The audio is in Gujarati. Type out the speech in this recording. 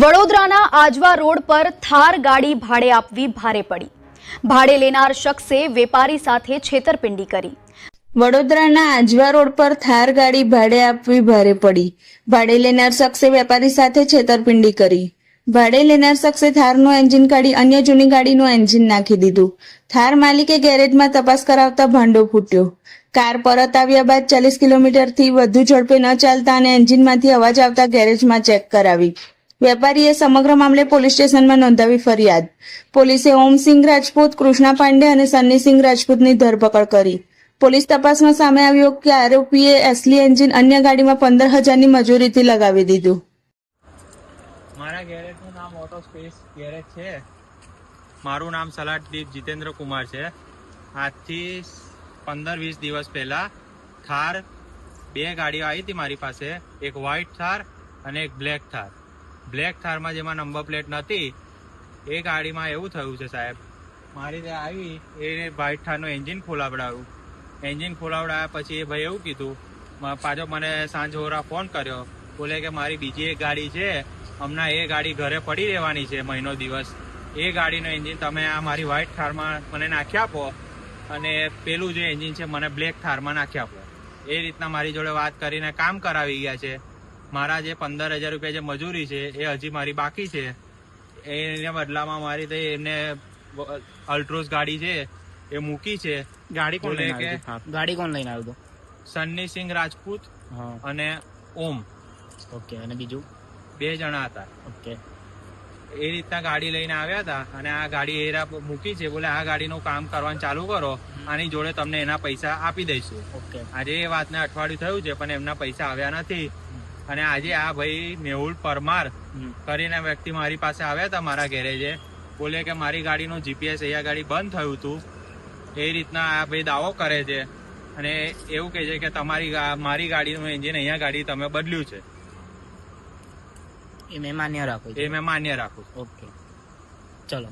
વડોદરાના આજવા રોડ પર થાર ગાડી ભાડે આપવી ભારે પડી. ભાડે લેનાર શખ્સે વેપારી સાથે છેતરપિંડી કરી. વડોદરાના આજવા રોડ પર થાર ગાડી ભાડે આપવી ભારે પડી. ભાડે લેનાર શખ્સે વેપારી સાથે છેતરપિંડી કરી. ભાડે લેનાર શખ્સે થારનું એન્જિન કાઢી અન્ય જૂની ગાડીનું એન્જિન નાખી દીધું. થાર માલિકે ગેરેજમાં તપાસ કરાવતા ભાંડો ફૂટ્યો. કાર પરત આવ્યા બાદ 40 કિલોમીટરથી વધુ ઝડપે ન ચાલતા અને એન્જિનમાંથી અવાજ આવતા ગેરેજમાં ચેક કરાવી. વેપારીએ સમગ્ર મામલે પોલીસ સ્ટેશનમાં નોંધાવી ફરિયાદ. પોલીસે ઓમસિંહ રાજપૂત, કૃષ્ણા પાંડે અને સન્નીસિંહ રાજપૂતની ધરપકડ કરી. પોલીસ તપાસમાં સામે આવ્યું કે આરોપીએ એસલી એન્જિન અન્ય ગાડીમાં 15,000ની મજૂરીથી લગાવી દીધું. મારા ગેરેજનું નામ ઓટો સ્પેસ ગેરેજ છે. મારું નામ સલાટદીપ જીતેન્દ્ર કુમાર છે. આજથી 15-20 દિવસ પહેલા થાર 2 ગાડીઓ આવી હતી મારી પાસે. એક વ્હાઇટ થાર અને એક બ્લેક થાર. બ્લેક થારમાં જેમાં નંબર પ્લેટ નથી એ ગાડીમાં એવું થયું છે સાહેબ, મારી ત્યાં આવી એ વ્હાઇટ થારનું એન્જિન ખોલાવડાવ્યું. એન્જિન ખોલાવડાવ્યા પછી એ ભાઈ એવું કીધું, પાછો મને સાંજ હોરા ફોન કર્યો, બોલે કે મારી બીજી એક ગાડી છે, હમણાં એ ગાડી ઘરે પડી રહેવાની છે મહિનો દિવસ, એ ગાડીનું એન્જિન તમે આ મારી વ્હાઇટ થારમાં મને નાખી આપો અને પેલું જે એન્જિન છે મને બ્લેક થારમાં નાખી આપો. એ રીતના મારી જોડે વાત કરીને કામ કરાવી ગયા છે. મારા જે 15,000 રૂપિયા જે મજૂરી છે એ હજી મારી બાકી છે. એના બદલામાં મારી તો એમને અલ્ટ્રોસ ગાડી છે એ મૂકી છે. ગાડી કોણ લઈને આવ્યું? સન્નીસિંહ રાજપૂત અને ઓમ. ઓકે, અને બીજું 2 જણા હતા. ઓકે, એ રીતના ગાડી લઈને આવ્યા હતા અને આ ગાડી એરા મૂકી છે. બોલે આ ગાડીનું કામ કરવાનું ચાલુ કરો, આની જોડે તમને એના પૈસા આપી દઈશું. ઓકે. આજે એ વાતને અઠવાડિયું થયું છે પણ એમના પૈસા આવ્યા નથી. અને આજે આ ભાઈ મેહુલ પરમાર કરીને વ્યક્તિ મારી પાસે આવ્યા હતા મારા ગેરેજે. બોલે કે મારી ગાડીનું જીપીએસ અહીંયા ગાડી બંધ થયું હતું. એ રીતના આ ભાઈ દાવો કરે છે અને એવું કહે છે કે મારી ગાડીનું એન્જિન અહીંયા ગાડી તમે બદલ્યું છે. એ મેં માન્ય રાખું. એ મેં માન્ય રાખું. ઓકે, ચલો.